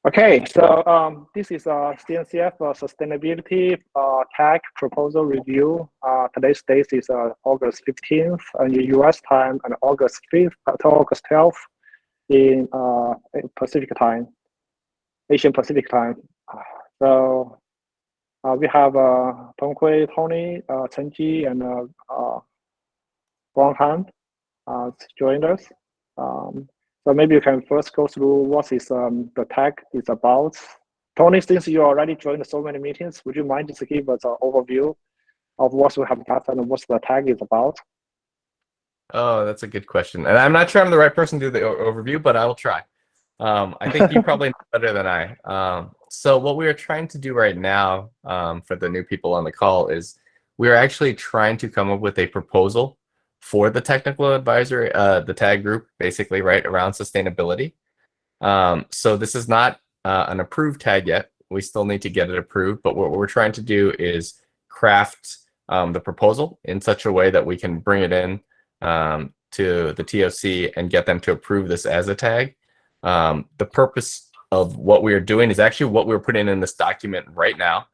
Okay, so this is a CNCF sustainability tag proposal review. Today's date is August 15th in US time and August 5th to August 12th in Pacific time, Asian Pacific time. So we have Tonghui, Tony, Chen Ji, and Guang Han joined us. So maybe you can first go through what is the tag is about. Tony, since you already joined so many meetings, would you mind just give us an overview of what we have got and what the tag is about? Oh, that's a good question. And I'm not sure I'm the right person to do the overview, but I will try. I think you probably know better than I. So what we are trying to do right now for the new people on the call is we are actually trying to come up with a proposal for the technical advisory, the tag group, basically, right, around sustainability. So this is not an approved tag yet. We still need to get it approved, but what we're trying to do is craft the proposal in such a way that we can bring it in to the TOC and get them to approve this as a tag. The purpose of what we are doing is actually what we're putting in this document right now.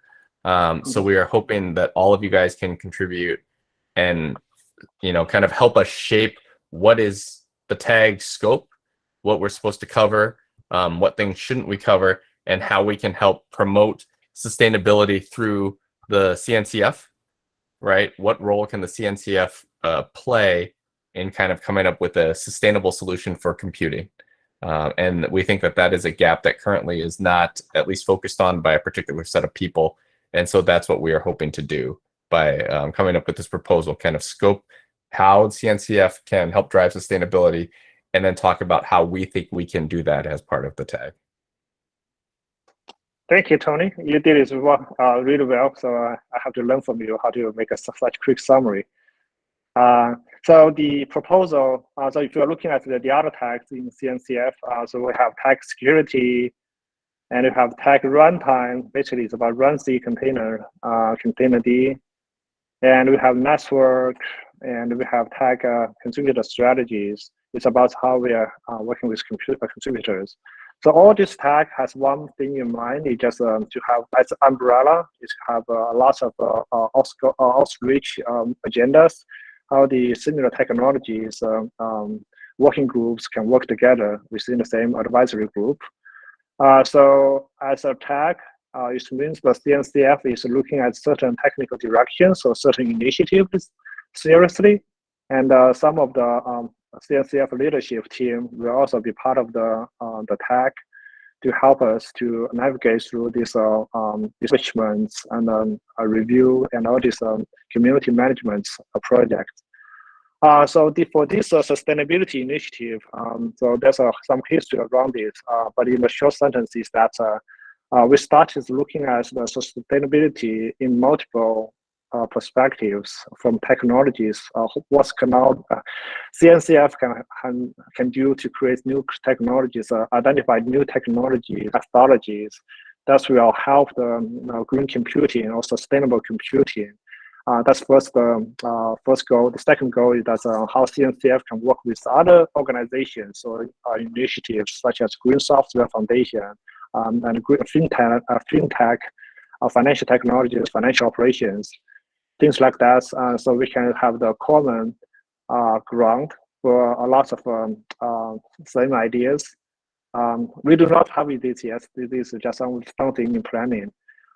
So we are hoping that all of you guys can contribute and kind of help us shape what is the tag scope, what we're supposed to cover, what things shouldn't we cover, and how we can help promote sustainability through the CNCF, right? What role can the CNCF play in kind of coming up with a sustainable solution for computing? And we think that that is a gap that currently is not at least focused on by a particular set of people. And so that's what we are hoping to do by coming up with this proposal, kind of scope how CNCF can help drive sustainability, and then talk about how we think we can do that as part of the tag. Thank you, Tony. You did it really well, so I have to learn from you how to make such quick summary. So the proposal, so if you're looking at the other tags in CNCF, so we have tag security, and we have tag runtime. Basically, it's about run C container, container D, and we have network, and we have tag contributor strategies. It's about how we are working with contributors. So all this tag has one thing in mind. It's just to have as an umbrella, is to have lots of outreach agendas, how the similar technologies working groups can work together within the same advisory group. So as a tag, it means the CNCF is looking at certain technical directions or certain initiatives seriously, and some of the CNCF leadership team will also be part of the tag to help us to navigate through these enrichments and review and all these community management projects. So for this sustainability initiative, so there's some history around it, but in the short sentence is that we started looking at the sustainability in multiple perspectives from technologies. What can now CNCF can do to create new technologies, identify new technology methodologies that will help the green computing or sustainable computing. That's first goal. The second goal is that how CNCF can work with other organizations or initiatives such as Green Software Foundation and fintech, financial technologies, financial operations, things like that. So we can have the common ground for a lot of same ideas. We do not have this yet. This is just something in planning.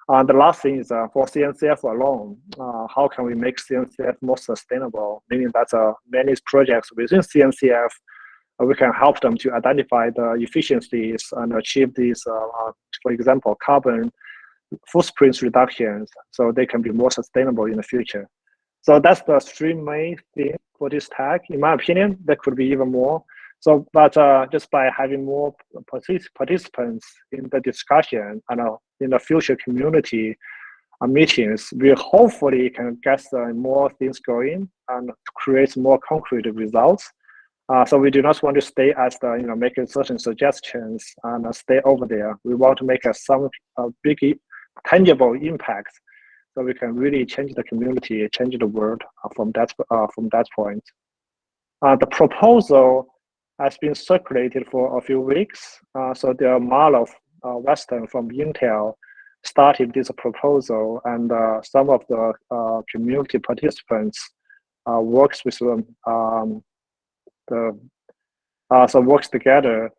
The last thing is for CNCF alone, how can we make CNCF more sustainable? Meaning that many projects within CNCF, we can help them to identify the efficiencies and achieve these, for example, carbon footprint reductions, so they can be more sustainable in the future. So that's the three main things for this tag. In my opinion, there could be even more. So, but just by having more participants in the discussion and in the future community meetings, we hopefully can get more things going and create more concrete results. So we do not want to stay as the making certain suggestions and stay over there. We want to make some big tangible impact, so we can really change the community, change the world from that point. The proposal has been circulated for a few weeks, so there are a lot of Weston from Intel started this proposal, and some of the community participants works with them, so works together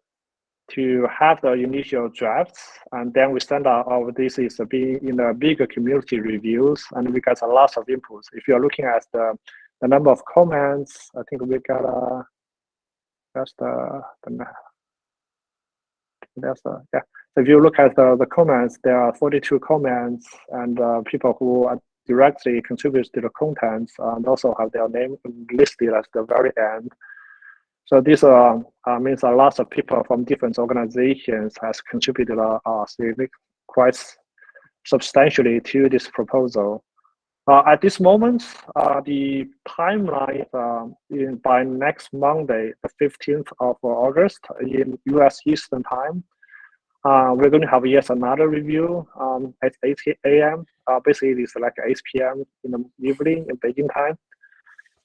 to have the initial drafts, and then we send out our this is being in a bigger community reviews, and we got a lot of inputs. If you're looking at the number of comments, I think we got that's yeah. So if you look at the comments, there are 42 comments, and people who are directly contribute to the content and also have their name listed at the very end. So this means a lot of people from different organizations has contributed quite substantially to this proposal. At this moment, the timeline by next Monday, the 15th of August in US Eastern Time, we're going to have yet another review at 8 a.m. Basically, it's like 8 p.m. in the evening in Beijing time.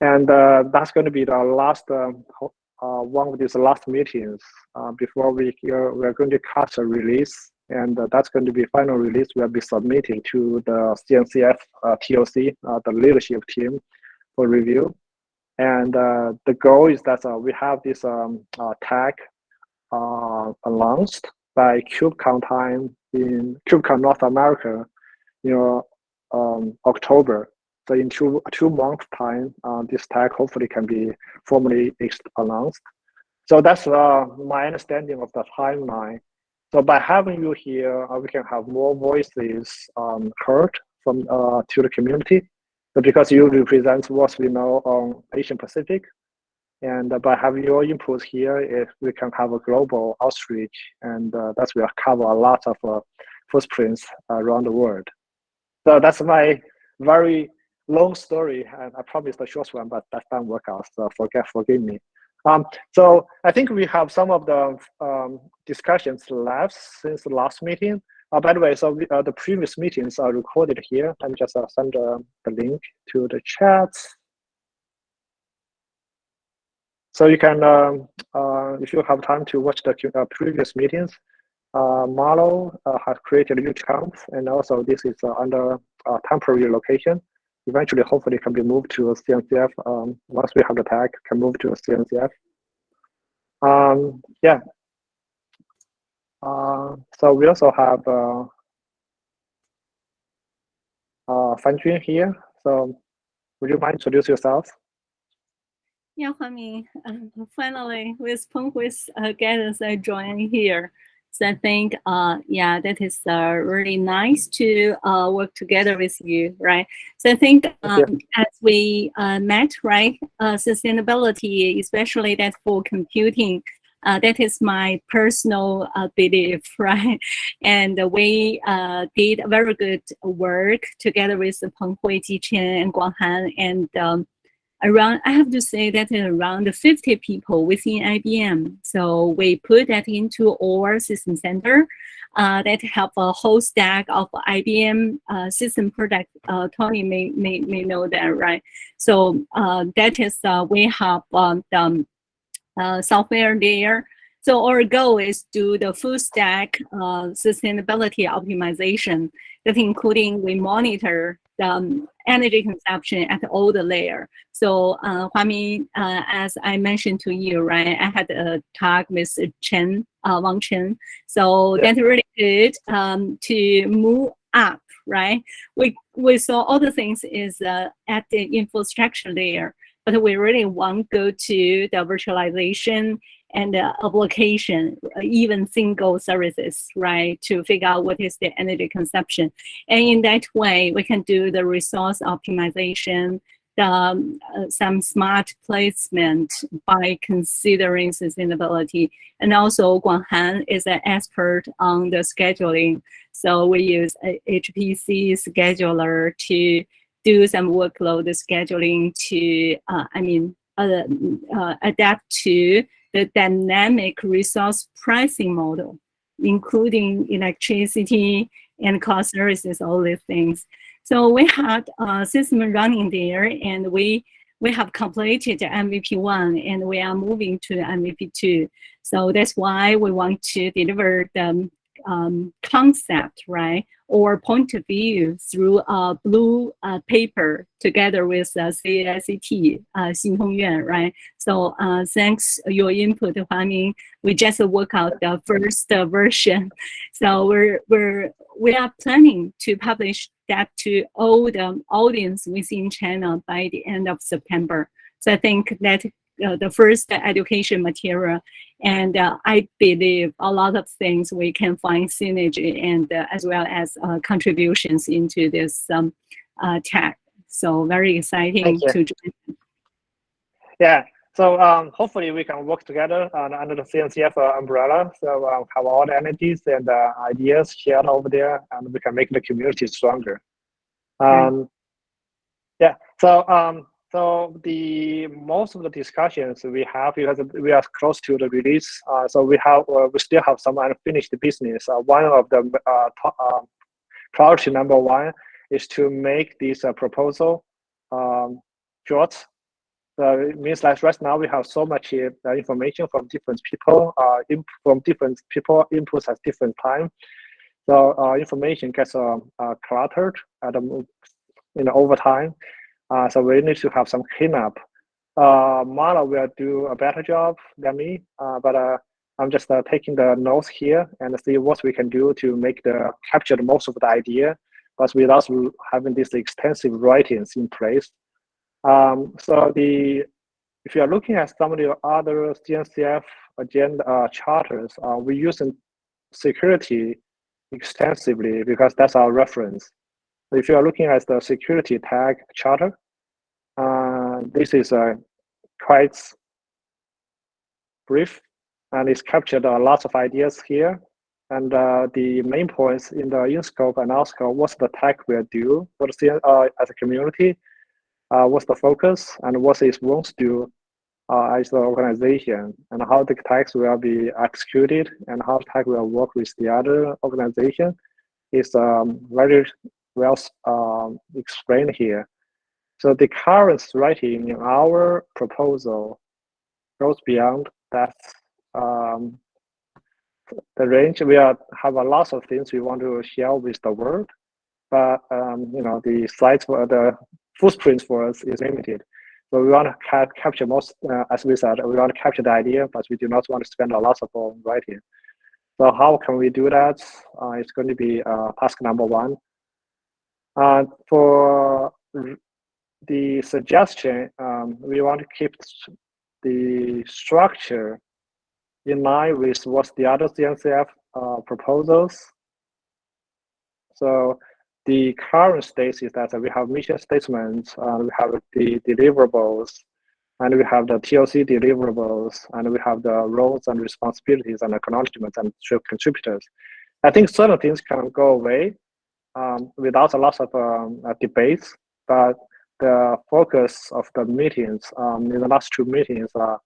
And that's going to be the last one of these last meetings before we're going to cut a release, and that's going to be final release will be submitted to the CNCF TOC, the leadership team, for review. And the goal is that we have this tag announced by KubeCon time in KubeCon North America, October. So in two months time, this tag hopefully can be formally announced. So that's my understanding of the timeline. So by having you here, we can have more voices heard from to the community. So because you represent what we know on Asian Pacific, and by having your input here, if we can have a global outreach, and that will cover a lot of footprints around the world. So that's my very long story, and I promised a short one, but that didn't work out, so forgive me. So I think we have some of the discussions left since the last meeting. By the way, so the previous meetings are recorded here. Let me just send the link to the chat. So you can, if you have time to watch the previous meetings, Marlo has created a huge account, and also this is under temporary location. Eventually, hopefully, can be moved to a CNCF. Once we have the tag, can move to a CNCF. Yeah. So we also have Fanjun here. So would you mind introduce yourself? Yeah, Huaming. Finally, with Penghui's guidance, I join here. So I think, yeah, that is really nice to work together with you, right? So I think as we met, right, sustainability, especially that for computing, that is my personal belief, right? And we did very good work together with Penghui, Jichen, and Guanghan, and around, I have to say that around 50 people within IBM. So we put that into our system center that have a whole stack of IBM system product. Tony may know that, right? So that is, we have the software there. So our goal is to do the full stack sustainability optimization, that including we monitor the energy consumption at all the layer. So Huaming, as I mentioned to you, right, I had a talk with Chen, Wang Chen. So that's really good to move up, right? We saw all the things is at the infrastructure layer, but we really want to go to the virtualization and the application, even single services, right, to figure out what is the energy consumption. And in that way, we can do the resource optimization, some smart placement by considering sustainability. And also Guanghan is an expert on the scheduling. So we use a HPC scheduler to do some workload scheduling to, adapt to the dynamic resource pricing model, including electricity and cost services, all these things. So we had a system running there, and we have completed the MVP 1, and we are moving to the MVP 2. So that's why we want to deliver the concept, right, or point of view through a blue paper together with CAICT, 新通院, right? So thanks your input, Hua Ming. We just work out the first version. So we are planning to publish that to all the audience within China by the end of September. So I think that the first education material, and I believe a lot of things we can find synergy and as well as contributions into this tech. So very exciting to join. Yeah. So hopefully we can work together under the CNCF umbrella. So have all the energies and ideas shared over there, and we can make the community stronger. Yeah. So the most of the discussions we have, because we are close to the release, so we still have some unfinished business. One of the priority number one is to make this proposal short. So it means like right now we have so much information from different people, inputs at different time. So information gets cluttered over time. So we need to have some cleanup. Mala will do a better job than me, but I'm just taking the notes here and see what we can do to capture the most of the idea, but without having these extensive writings in place. So if you are looking at some of the other CNCF agenda charters, we use security extensively because that's our reference. If you are looking at the security tag charter, this is quite brief, and it's captured lots of ideas here. And the main points in the in-scope and out-scope, what's the tag we'll do for the as a community, what's the focus, and what it wants to do as the organization, and how the tags will be executed, and how tag will work with the other organization is very well explained here. So the current writing in our proposal goes beyond that. The range, we have a lot of things we want to share with the world, but the slides for the footprint for us is limited. So we want to capture most, as we said, we want to capture the idea, but we do not want to spend a lot of writing. So how can we do that? It's going to be task number one. For the suggestion, we want to keep the structure in line with what the other CNCF proposals. So the current state is that we have mission statements, we have the deliverables, and we have the TOC deliverables, and we have the roles and responsibilities and acknowledgements and contributors. I think certain things can go away without a lot of debates, but the focus of the meetings in the last two meetings are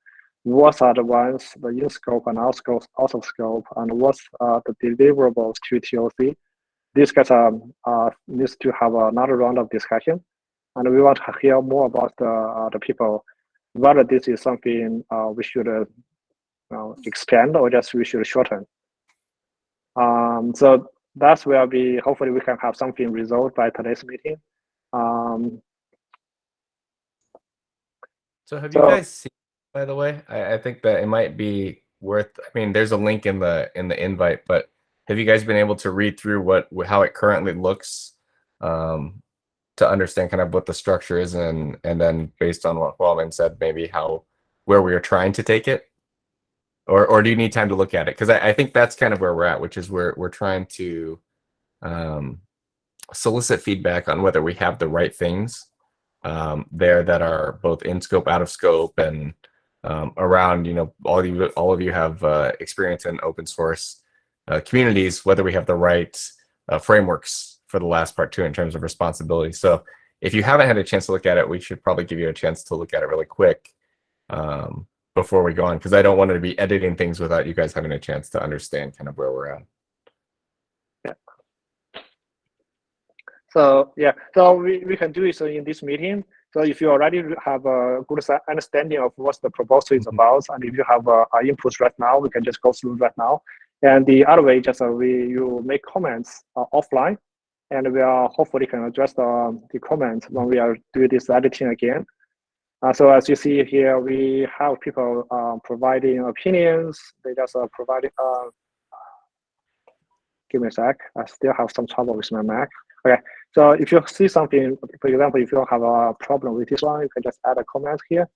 what are the ones, the in-scope and out-of-scope, and what's the deliverables to TOC. This gets needs to have another round of discussion, and we want to hear more about the people, whether this is something we should expand or just we should shorten. So that's where hopefully we can have something resolved by today's meeting. So have you guys seen, by the way, I think that it might be worth, I mean, there's a link in the invite, but have you guys been able to read through how it currently looks to understand kind of what the structure is, and then based on what Hua Ming said, maybe where we are trying to take it? Or do you need time to look at it? Because I think that's kind of where we're at, which is we're trying to solicit feedback on whether we have the right things there that are both in scope, out of scope, and around, all of you have experience in open source communities, whether we have the right frameworks for the last part too in terms of responsibility. So if you haven't had a chance to look at it, we should probably give you a chance to look at it really quick before we go on, because I don't want to be editing things without you guys having a chance to understand kind of where we're at. Yeah. So yeah, so we can do it in this meeting. So if you already have a good understanding of what the proposal is about, and if you have inputs right now, we can just go through right now. And the other way, just you make comments offline, and we are hopefully can address the comments when we are doing this editing again. So as you see here, we have people providing opinions. They just providing. Give me a sec. I still have some trouble with my Mac. Okay, so if you see something, for example, if you have a problem with this one, you can just add a comment here,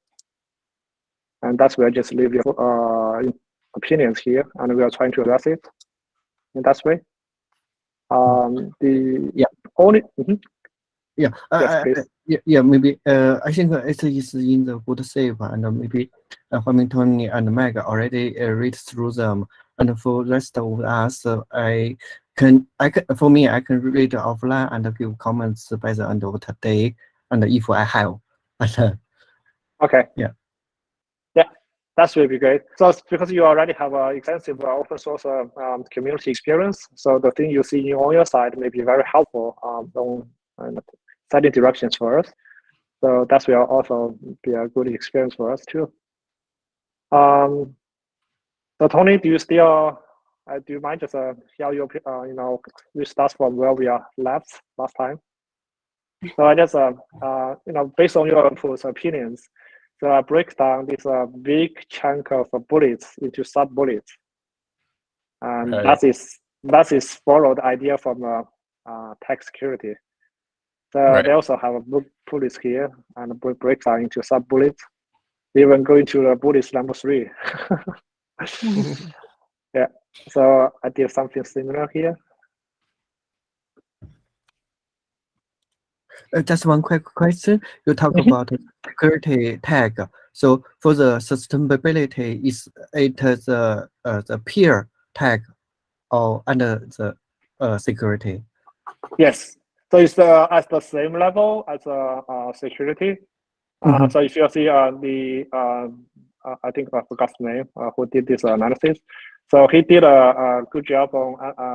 and that's where just leave your opinions here, and we are trying to address it in that way. The only. Yeah, yes, yeah, maybe I think it is in the good shape, and maybe Tony and Meg already read through them, and for rest of us, I can for me I can read offline and give comments by the end of today, and if I have, okay, yeah, that's really great. So because you already have extensive open source community experience, so the thing you see on your side may be very helpful on setting directions for us. So that will also be a good experience for us too. So Tony, do you still do you mind just share your we start from where we are left last time? So I just based on your opinions, so I break down this big chunk of bullets into sub bullets, and that is followed idea from tech security. So they also have a bullets here and break down into sub bullets, even going to the bullets number 3. Yeah, so I did something similar here. Just one quick question. You talk about security tag. So for the sustainability, is it the peer tag or under the security? Yes. So it's at the same level as security. So if you see I think I forgot the name who did this analysis. So he did a good job on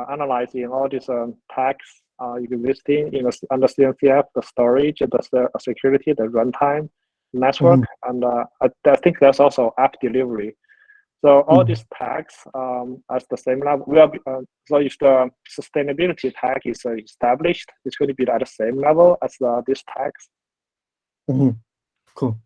analyzing all these tags existing under CNCF, the storage, the security, the runtime, network, and I think there's also app delivery. So all these tags at the same level. So if the sustainability tag is established, it's going to be at the same level as these tags. Cool.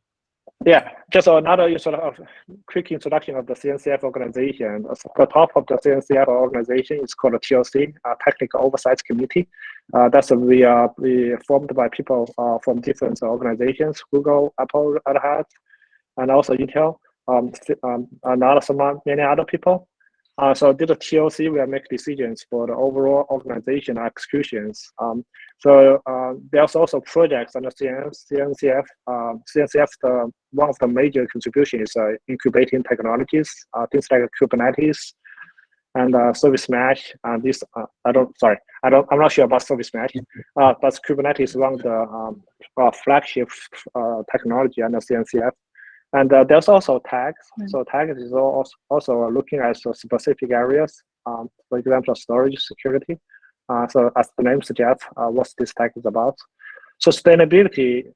Yeah, just another sort of quick introduction of the CNCF organization. The top of the CNCF organization is called a TOC, Technical Oversight Committee. That's we formed by people from different organizations: Google, Apple, Red Hat, and also Intel. Many other people. So this TOC will make decisions for the overall organization executions. So there's also projects under CNCF. CNCF, one of the major contributions is incubating technologies, things like Kubernetes and Service Mesh. And this, I'm not sure about Service Mesh, but Kubernetes is one of the flagship technology under CNCF. And there's also tags. So tags is also looking at specific areas, for example, storage security. So as the name suggests, what this tag is about. Sustainability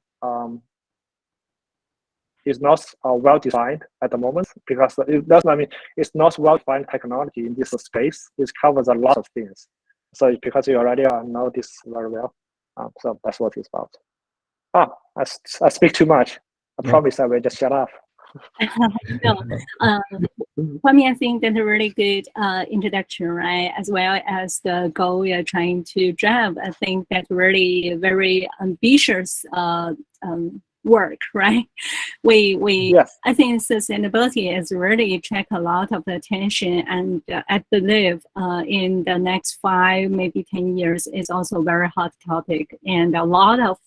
is not well defined at the moment because it doesn't mean it's not well defined technology in this space. It covers a lot of things. So because you already know this very well, so that's what it's about. I speak too much. I promise I will just shut up. For me, I think that's a really good introduction, right? As well as the goal we are trying to drive. I think that's really very ambitious work, right? Yes. I think sustainability has really attract a lot of attention, and I believe in the next 5, maybe 10 years is also a very hot topic, and a lot of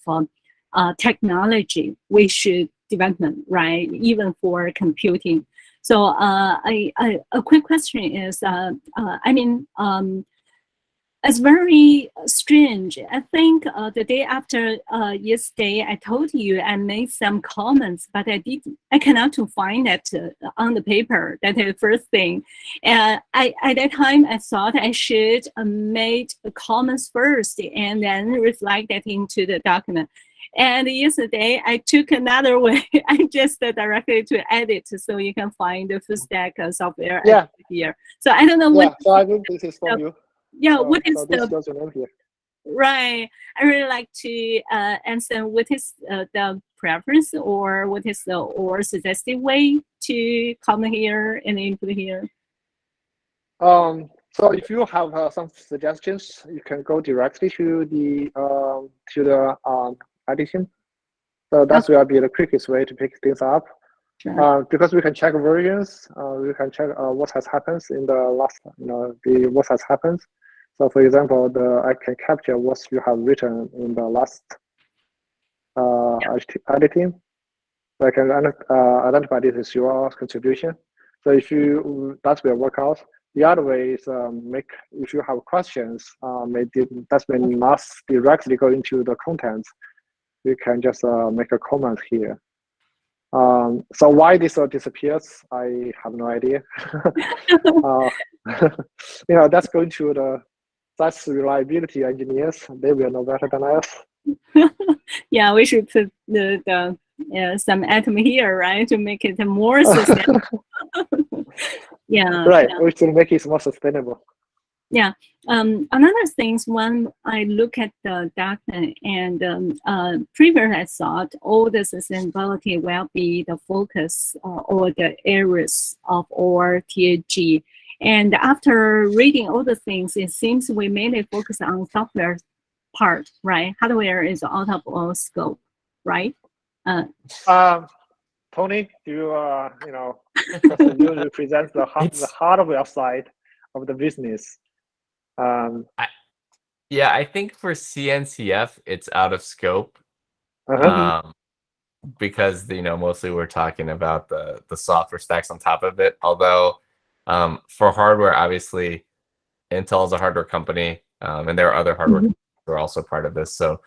technology we should development, right? Even for computing. So a quick question is, it's very strange. I think the day after yesterday, I told you I made some comments, but I cannot find it on the paper. That is the first thing. And at that time, I thought I should make comments first and then reflect that into the document. And yesterday I took another way. I just directly to edit, so you can find the full stack software here. So I don't know what. So I think this is from you. Yeah, so, what is so the? This goes your name here. Right. I really like to answer what is the preference, or what is the or suggested way to come here and input here. So if you have some suggestions, you can go directly to the editing. So that will be the quickest way to pick things up. Sure. Because we can check versions, we can check what has happened in the last, what has happened. So for example, I can capture what you have written in the last editing. So I can identify this as your contribution. So if that will work out. The other way is if you have questions, that may not directly go into the content. You can just make a comment here. So why this disappears, I have no idea. That's going to that's reliability engineers. They will know better than us. Yeah, we should put some atom here, right, to make it more sustainable. Yeah. Right, we should make it more sustainable. Yeah. Another thing, when I look at the data and previously I thought all the sustainability will be the focus or the areas of our TAG. And after reading all the things, it seems we mainly focus on software part, right? Hardware is out of our scope, right? Tony, do you represent the hardware side of the business? Yeah, I think for CNCF it's out of scope. Because mostly we're talking about the software stacks on top of it. Although for hardware, obviously Intel is a hardware company, and there are other hardware companies who are also part of this. So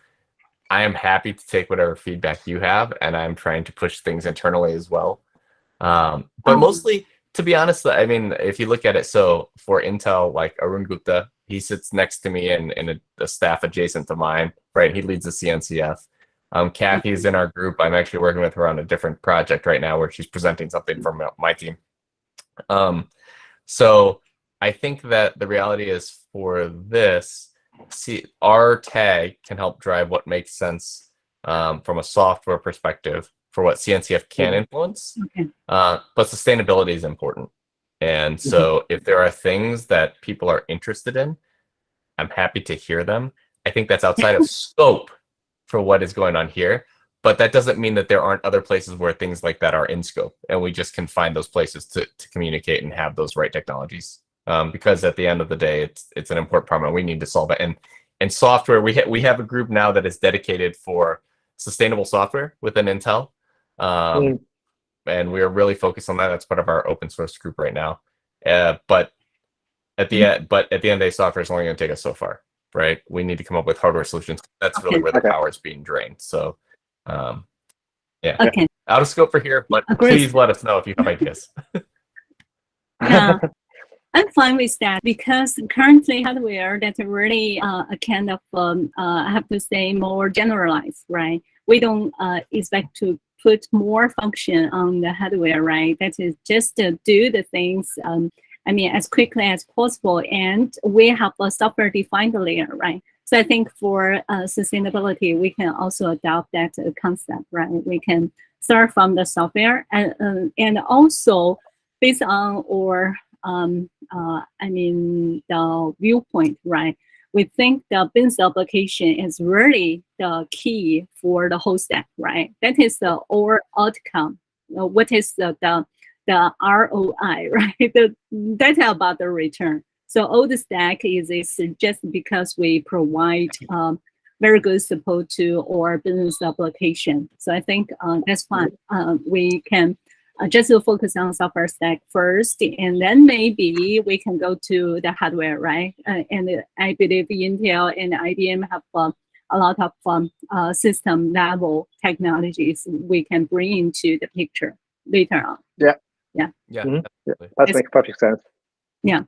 I am happy to take whatever feedback you have, and I'm trying to push things internally as well. But mostly, to be honest, I mean, if you look at it, so for Intel, like Arun Gupta, he sits next to me in a staff adjacent to mine, right? He leads the CNCF. Kathy's in our group. I'm actually working with her on a different project right now where she's presenting something from my team. So I think that the reality is for this, our tag can help drive what makes sense from a software perspective for what CNCF can influence. But sustainability is important. And so if there are things that people are interested in, I'm happy to hear them. I think that's outside of scope for what is going on here, but that doesn't mean that there aren't other places where things like that are in scope, and we just can find those places to communicate and have those right technologies. Because at the end of the day, it's an important problem. We need to solve it. And software, we have a group now that is dedicated for sustainable software within Intel, and we are really focused on that. That's part of our open source group right now. But at the end of the day, software is only going to take us so far. Right, we need to come up with hardware solutions. That's really where the power is being drained. So, yeah, out of scope for here, but please let us know if you have ideas. Yeah, I'm fine with that because currently hardware that's really a kind of I have to say more generalized, right? We don't expect to put more function on the hardware, right? That is just to do the things. I mean, as quickly as possible, and we have a software-defined layer, right? So I think for sustainability, we can also adopt that concept, right? We can start from the software, and also based on our, the viewpoint, right? We think the business application is really the key for the whole stack, right? That is the our outcome. What is the ROI, right? The data about the return. So all the stack is just because we provide very good support to our business application. So I think that's fine. We can just focus on software stack first, and then maybe we can go to the hardware, right? And I believe Intel and IBM have a lot of system level technologies we can bring into the picture later on. That makes perfect sense. Yeah.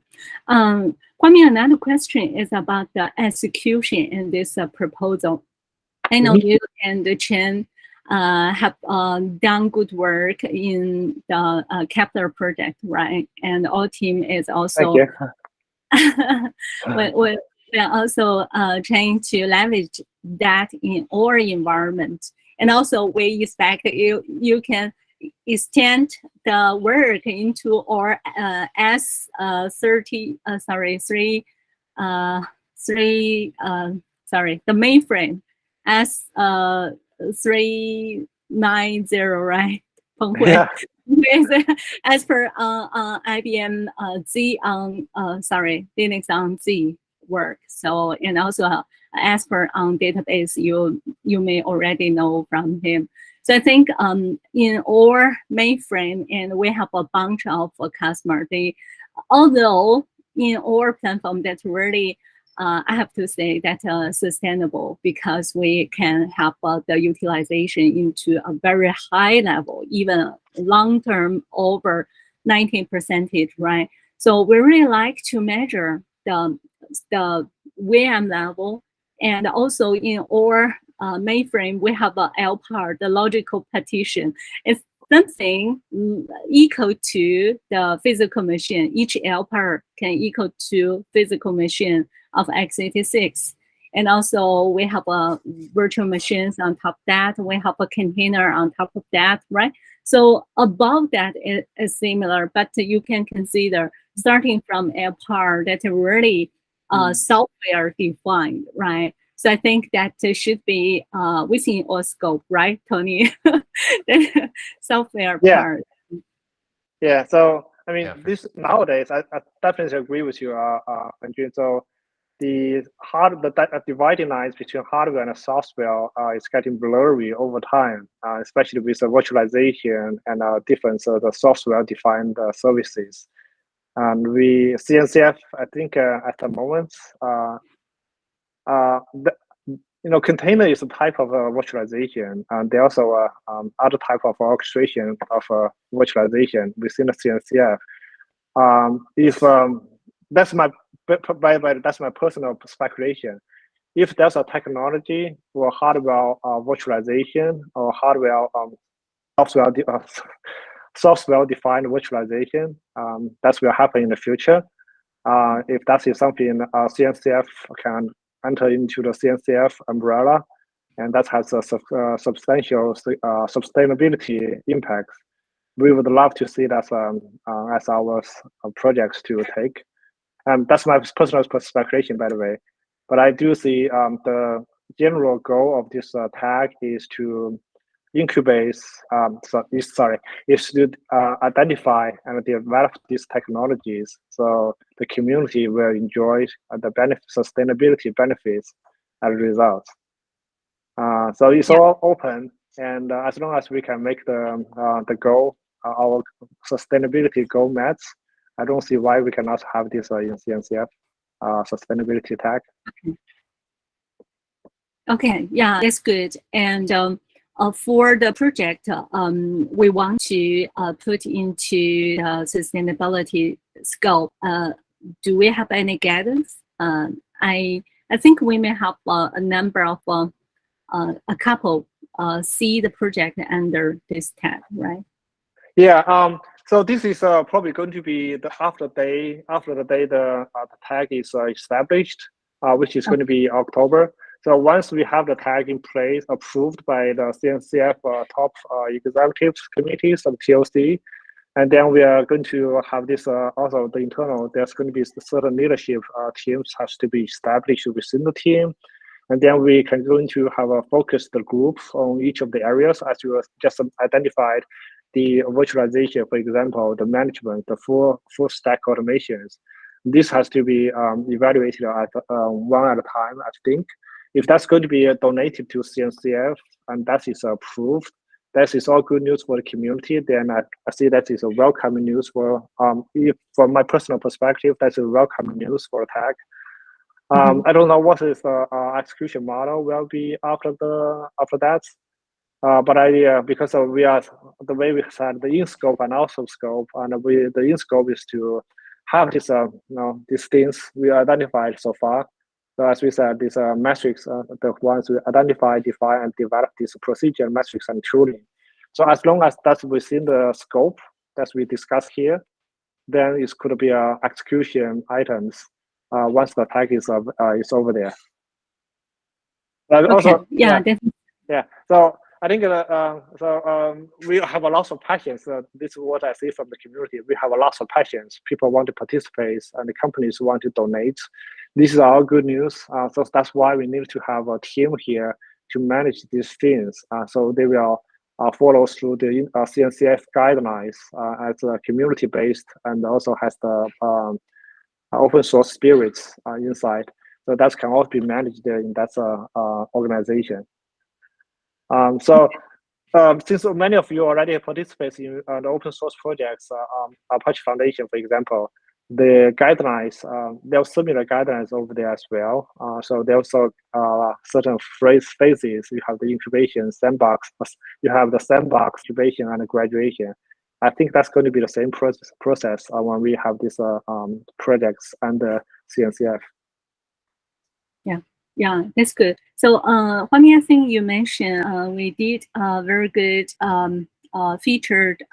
Kwame, another question is about the execution in this proposal. I know you and Chen have done good work in the Kepler project, right? And our team is also we're also trying to leverage that in our environment. And also we expect you can extend the work into our the mainframe S390, right? Yeah. As per IBM Z on Linux on Z work. So, and also as per database, you may already know from him. So I think in our mainframe, and we have a bunch of customers. Although in our platform, that's really I have to say that sustainable, because we can have the utilization into a very high level, even long-term over 19%, right? So we really like to measure the VM level, and also in our mainframe, we have a LPAR, the logical partition. It's something equal to the physical machine. Each LPAR can equal to physical machine of x86. And also we have a virtual machines on top of that. We have a container on top of that, right? So above that is similar, but you can consider starting from LPAR that really software defined, right? So I think that should be within our scope, right, Tony? The software part. Yeah. So I mean, this nowadays, I definitely agree with you, Andrew. So the dividing lines between hardware and software is getting blurry over time, especially with the virtualization and different the software-defined services. And CNCF, I think at the moment, container is a type of virtualization, and there also other type of orchestration of virtualization within the CNCF. That's my personal speculation. If there's a technology for hardware virtualization or hardware software-defined virtualization, that will happen in the future. If that is something CNCF can enter into the CNCF umbrella, and that has a substantial sustainability impact, we would love to see that as our projects to take. That's my personal speculation, by the way. But I do see the general goal of this tag is to incubate, is to identify and develop these technologies so the community will enjoy the sustainability benefits as a result. So it's all open, and as long as we can make the goal, our sustainability goal met, I don't see why we cannot have this in CNCF sustainability tag. Okay, yeah, that's good. And for the project, we want to put into the sustainability scope. Do we have any guidance? I think we may have a number of a couple see the project under this tag, right? Yeah. So this is probably going to be after the day the tag is established, which is going to be October. So once we have the tag in place, approved by the CNCF top executive committees of TOC, and then we are going to have this also the internal. There's going to be certain leadership teams has to be established within the team, and then we can going to have a focused group on each of the areas as you just identified. The virtualization, for example, the management, the full stack automations. This has to be evaluated at one at a time, I think. If that's going to be donated to CNCF and that is approved, that is all good news for the community. Then I see that is a welcome news for from my personal perspective, that's a welcome news for tag. I don't know what is the execution model will be after that. But because we are the way we said the in scope and out of scope, and the in scope is to have this these things we identified so far, So as we said, these metrics are the ones we identify, define, and develop this procedure, metrics, and tooling. So as long as that's within the scope that we discussed here, then it could be execution items once the tag is over there. But Okay. also, Yeah, definitely. yeah. So I think we have a lot of passions. This is what I see from the community. We have a lot of passions. People want to participate, and the companies want to donate. This is all good news. So that's why we need to have a team here to manage these things. So they will follow through the CNCF guidelines as community-based, and also has the open source spirits inside. So that can also be managed in that organization. Since many of you already participate in the open source projects, Apache Foundation, for example, the guidelines, there are similar guidelines over there as well. So there are also certain phases. You have the incubation, sandbox, you have the sandbox, incubation, and graduation. I think that's going to be the same process when we have these projects under CNCF. Yeah, that's good. So, Huami, I think you mentioned we did a very good featured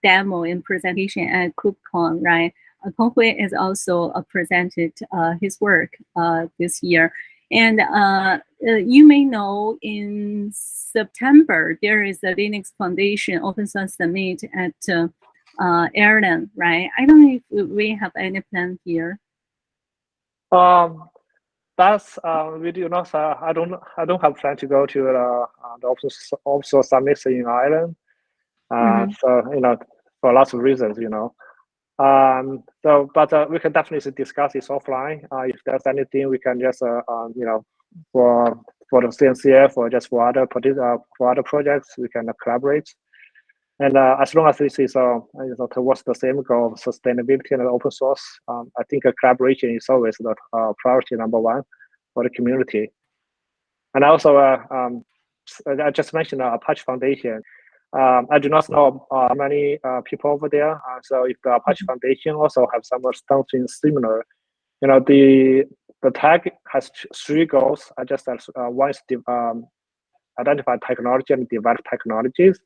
demo and presentation at KubeCon, right? Peng Hui has also presented his work this year. And you may know in September, there is a Linux Foundation Open Source Summit at Ireland, right? I don't know if we have any plan here. That's we do not. I don't have plan to go to the open source summits in Ireland. So for lots of reasons, but we can definitely discuss this offline. If there's anything, we can just for the CNCF or just for other projects, we can collaborate. And as long as this is towards the same goal of sustainability and open source, I think a collaboration is always the priority number one for the community. And also, I just mentioned Apache Foundation. I do not know many people over there. So if the Apache Foundation also have something similar, the tag has three goals. I just one is identify technology and develop technologies.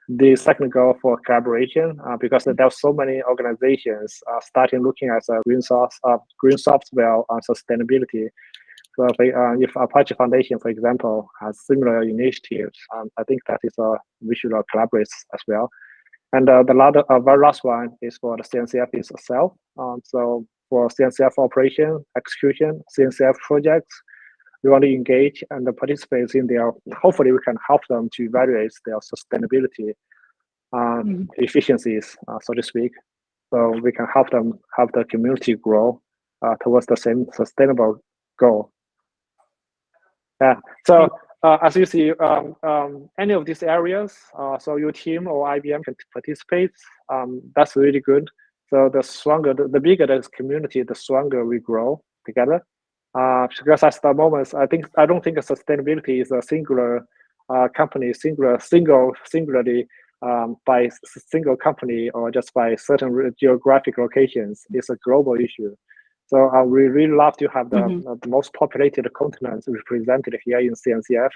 The second goal for collaboration, because there are so many organizations starting looking at green software sustainability. So if Apache Foundation, for example, has similar initiatives, I think that is we should collaborate as well. And the very last one is for the CNCF itself. So for CNCF operation, execution, CNCF projects, we want to engage and participate in their, hopefully we can help them to evaluate their sustainability efficiencies, so to speak. So we can help them help the community grow towards the same sustainable goal. Yeah. So as you see, any of these areas, so your team or IBM can participate. That's really good. So the bigger the community, the stronger we grow together. Because at the moment, I don't think sustainability is a singular company, singularly by single company or just by certain geographic locations. It's a global issue. So we really love to have the most populated continents represented here in CNCF.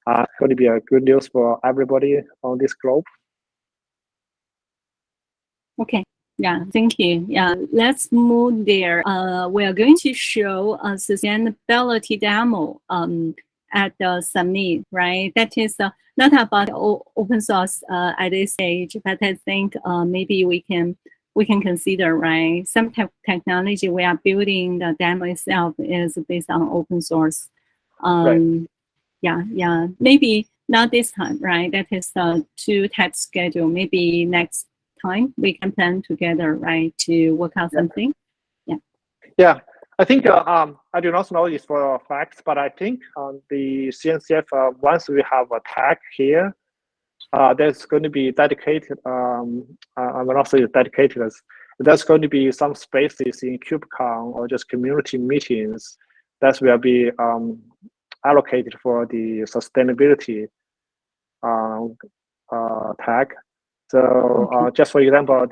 It's going to be a good news for everybody on this globe. Okay. Yeah, thank you. Yeah, let's move there. We are going to show a sustainability demo at the summit, right? That is not about open source at this stage, but I think maybe we can consider, right? Some technology we are building, the demo itself is based on open source. Right. Yeah, maybe not this time, right? That is too tight schedule. Maybe next time we can plan together, right, to work out something. Yeah, I think I do not know this for a fact, but I think the CNCF, once we have a tag here, there's going to be dedicated, I'm not saying dedicated, there's going to be some spaces in KubeCon or just community meetings that will be allocated for the sustainability tag. So just for example,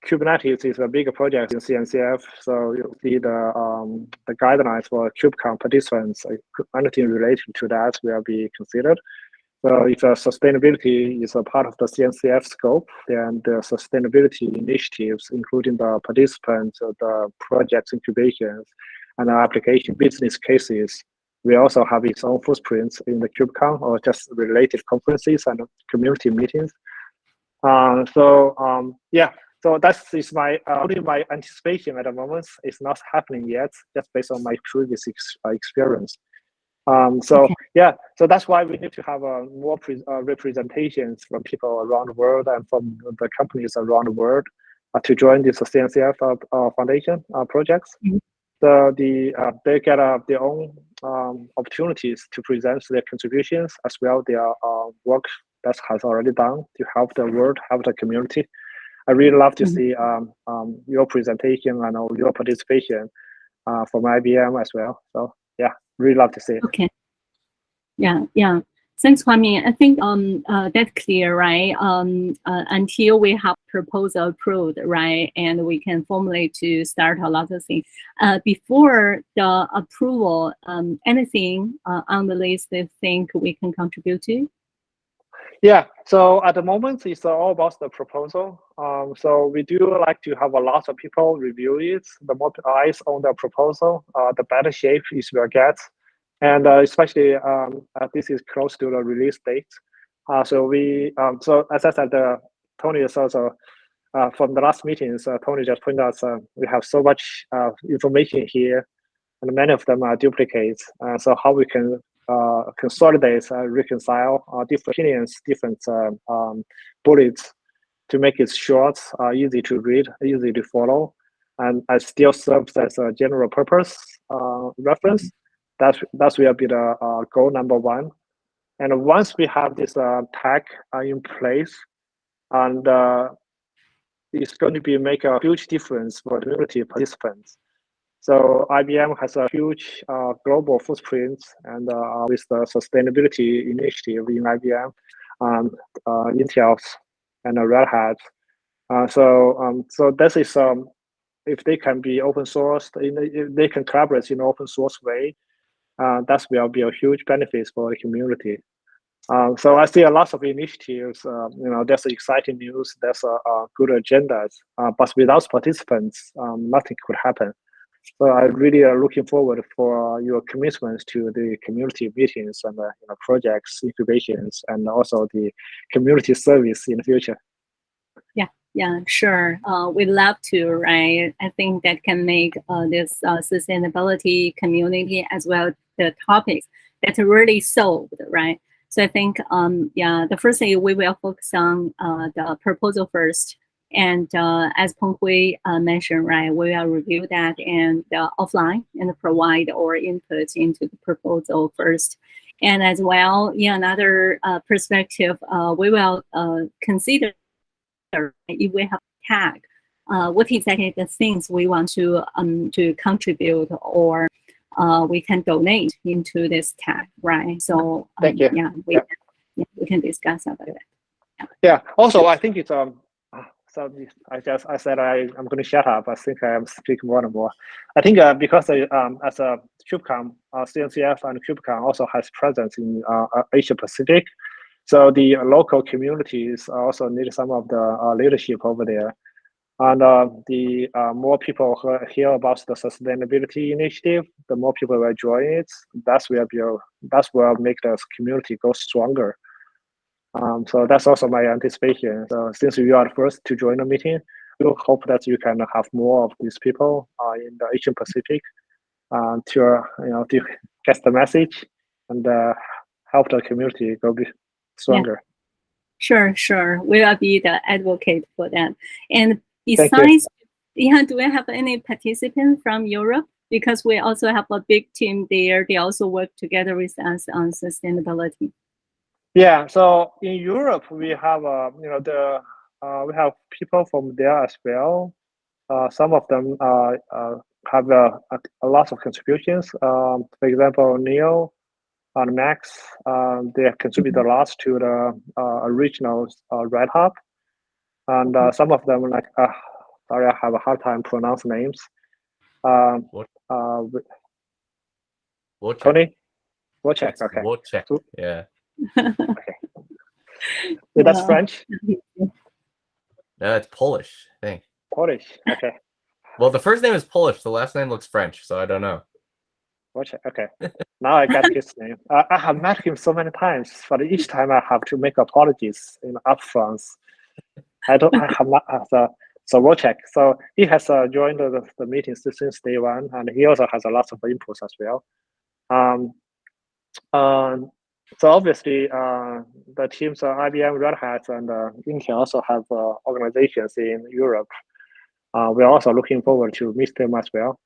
Kubernetes is a bigger project in CNCF, so you'll see the guidelines for KubeCon participants. Anything related to that will be considered. So if sustainability is a part of the CNCF scope, then the sustainability initiatives, including the participants, the projects incubations, and the application business cases, we also have its own footprints in the KubeCon or just related conferences and community meetings. So that is my only my anticipation at the moment. It's not happening yet, just based on my previous experience. So that's why we need to have more representations from people around the world and from the companies around the world to join this CNCF Foundation projects. Mm-hmm. So they get their own opportunities to present their contributions as well their work that has already done to help the world, help the community. I really love to see your presentation and your participation from IBM as well. So yeah, really love to see it. Okay. Yeah. Thanks, Kwame. I think that's clear, right? Until we have proposal approved, right, and we can formulate to start a lot of things. Before the approval, anything on the list that you think we can contribute to? Yeah, so at the moment, it's all about the proposal. So we do like to have a lot of people review it. The more eyes on the proposal, the better shape it will get. And especially this is close to the release date. So as I said, Tony is also, from the last meetings, Tony just pointed out we have so much information here, and many of them are duplicates. So how we can consolidate, reconcile different opinions, different bullets to make it short, easy to read, easy to follow, and still serves as a general purpose reference. That will be the goal number one. And once we have this tag in place, and it's going to make a huge difference for community participants. So IBM has a huge global footprint, and with the sustainability initiative in IBM, Intel's, and Red Hat. So this is if they can be open sourced, if they can collaborate in an open source way, that will be a huge benefit for the community. So I see a lot of initiatives. There's exciting news. There's good agendas, but without participants, nothing could happen. So I really are looking forward for your commitments to the community meetings and projects, incubations, and also the community service in the future. Yeah, sure. We'd love to, right? I think that can make this sustainability community as well the topics that are really solved, right? So I think, the first thing we will focus on the proposal first. And as Peng Hui mentioned, right, we will review that and offline and provide our input into the proposal first. And as well, in another perspective, we will consider if we have tag, what exactly the things we want to contribute or we can donate into this tag, right? So thank you. We can discuss about that. Yeah. Also, I think it's So I said I'm going to shut up. I think I am speaking more and more. I think because as a KubeCon, CNCF and KubeCon also has presence in Asia Pacific, so the local communities also need some of the leadership over there. And the more people hear about the sustainability initiative, the more people will join it. That's will make the community go stronger. So that's also my anticipation. So since you are the first to join the meeting, we hope that you can have more of these people in the Asian Pacific to get the message and help the community go be stronger. Yeah. Sure. We will be the advocate for that. And besides, do we have any participants from Europe? Because we also have a big team there. They also work together with us on sustainability. Yeah, so in Europe we have we have people from there as well. Some of them have a lot of contributions. For example, Neil and Max, they have contributed a lot to the original Red Hat, and some of them Sorry, I have a hard time pronounce names. We'll check. Tony, Wojciech. It's Okay. Wojciech. So- Yeah. Okay. Yeah, that's French. No, it's Polish, I think. Polish. Okay. Well, the first name is Polish. The last name looks French, so I don't know. Wojciech. Okay. Now I got his name. I have met him so many times, but each time I have to make apologies in upfront. I have not. So Wojciech. So he has joined the meetings since day one, and he also has a lot of inputs as well. So obviously, the teams IBM, Red Hat, and Intel also have organizations in Europe. We're also looking forward to meet them as well.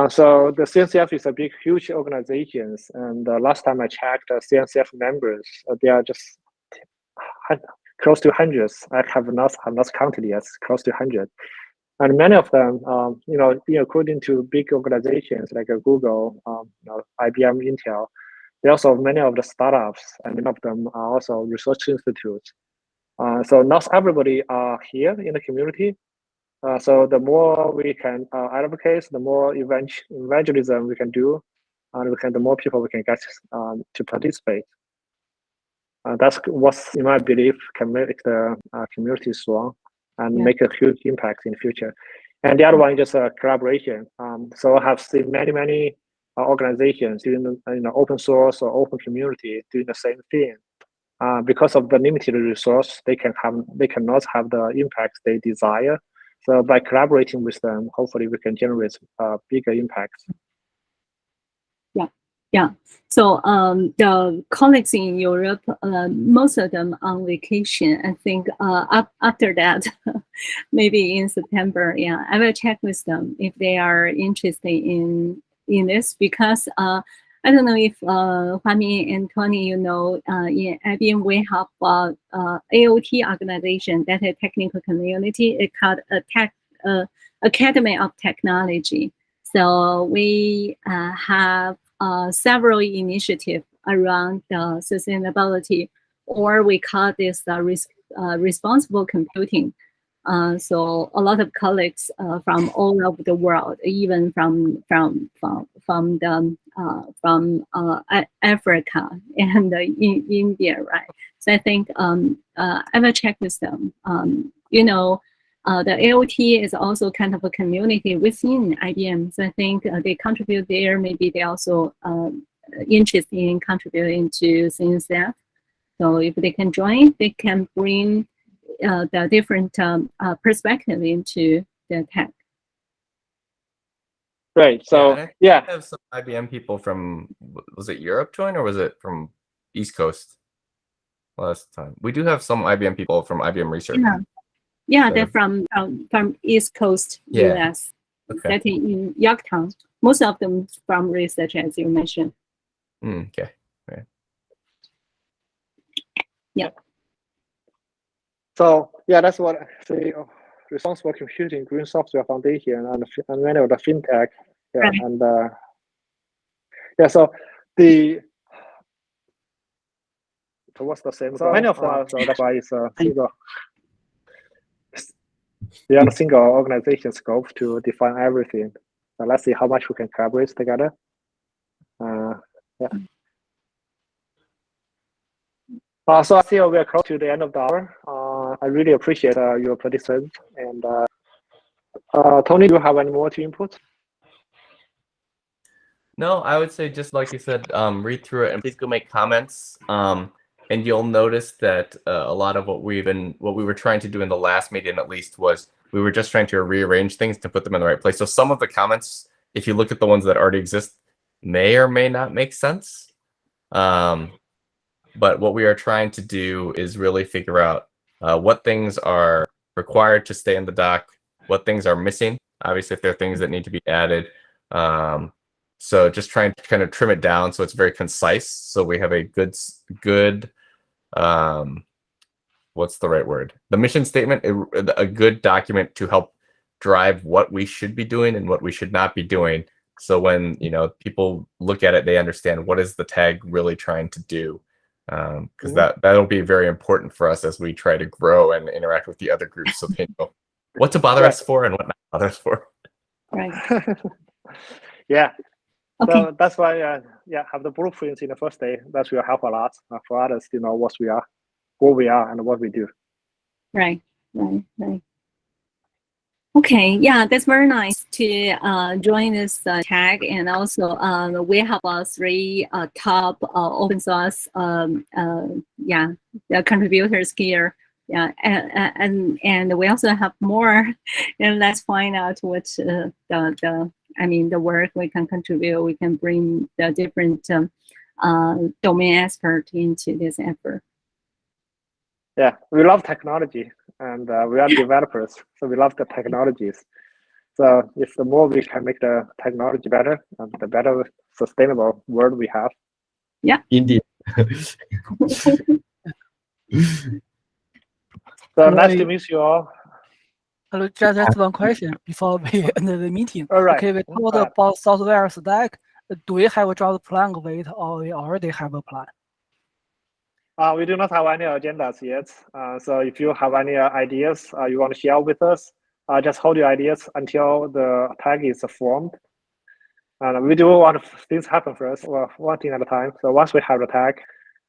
So the CNCF is a big, huge organization, and last time I checked, CNCF members they are just close to hundreds. I have not counted yet. Close to 100, and many of them, according to big organizations like Google, IBM, Intel. There are also many of the startups, and many of them are also research institutes. So not everybody are here in the community. So the more we can advocate, the more evangelism we can do, and the more people we can get to participate. That's what, in my belief, can make the community strong and make a huge impact in the future. And the other one is just collaboration. So I have seen many organizations doing open source or open community doing the same thing. Because of the limited resource, they cannot have the impact they desire. So by collaborating with them, hopefully we can generate bigger impacts. Yeah. So the colleagues in Europe, most of them on vacation. I think after that, maybe in September, I will check with them if they are interested in this, because I don't know if Hwami and Tony, in IBM we have AOT organization, that is technical community. It's called Academy of Technology. So we have several initiatives around sustainability, or we call this responsible computing. So a lot of colleagues from all over the world, even from Africa and in India, right? So I think I will check with them. The AOT is also kind of a community within IBM. So I think they contribute there. Maybe they also interested in contributing to CNCF. So if they can join, they can bring the different perspective into the tech. Right. So yeah, I have some IBM people from, was it Europe join, or was it from East Coast last time? We do have some IBM people from IBM Research. Yeah, they're from East Coast US. Okay. That in Yorktown. Most of them from research, as you mentioned. Okay. Right. Yeah. So yeah, that's what the Responsible Computing Green Software Foundation and many of the fintech. Yeah, Right. and so what's the same? So many of them. So that's why it's a single. We are a single organization scope to define everything. So let's see how much we can collaborate together. Yeah. So I feel we are close to the end of the hour. I really appreciate your participation. And Tony, do you have any more to input? No, I would say, just like you said, read through it and please go make comments. And you'll notice that a lot of what we were trying to do in the last meeting, at least, was we were just trying to rearrange things to put them in the right place. So some of the comments, if you look at the ones that already exist, may or may not make sense. But what we are trying to do is really figure out what things are required to stay in the doc, what things are missing. Obviously, if there are things that need to be added. So just trying to kind of trim it down so it's very concise. So we have a good what's the right word? The mission statement, a good document to help drive what we should be doing and what we should not be doing. So when people look at it, they understand what is the tag really trying to do. Because that'll be very important for us as we try to grow and interact with the other groups, so they know what to bother us for and what not to bother us for. Right. Yeah. Okay. So that's why, have the blueprints in the first day. That will help a lot for others to know what we are, who we are, and what we do. Right. Okay, yeah, that's very nice to join this tag, and also we have 3 top open source the contributors here. Yeah, and we also have more, and let's find out what the work we can contribute. We can bring the different domain expert into this effort. Yeah, we love technology, and we are developers, so we love the technologies. So if the more we can make the technology better, the better sustainable world we have. Yeah. Indeed. So nice to meet you all. Hello, just one question before we end the meeting. All right. Okay, we talked about software stack. Do we have a draft plan of it, or we already have a plan? We do not have any agendas yet. So if you have any ideas you want to share with us, just hold your ideas until the tag is formed. And we do want things happen first, one thing at a time. So once we have the tag,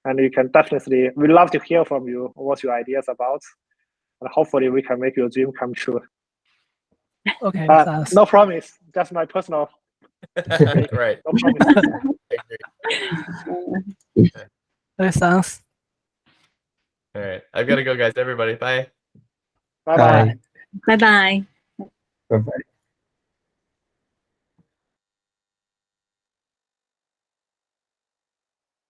and you can definitely, we love to hear from you. What's your ideas about? And hopefully we can make your dream come true. Okay, thanks. No promise, just my personal. Right. No promise. Okay, thanks. All right. I've got to go, guys. Everybody. Bye. Bye-bye. Bye-bye. Bye-bye.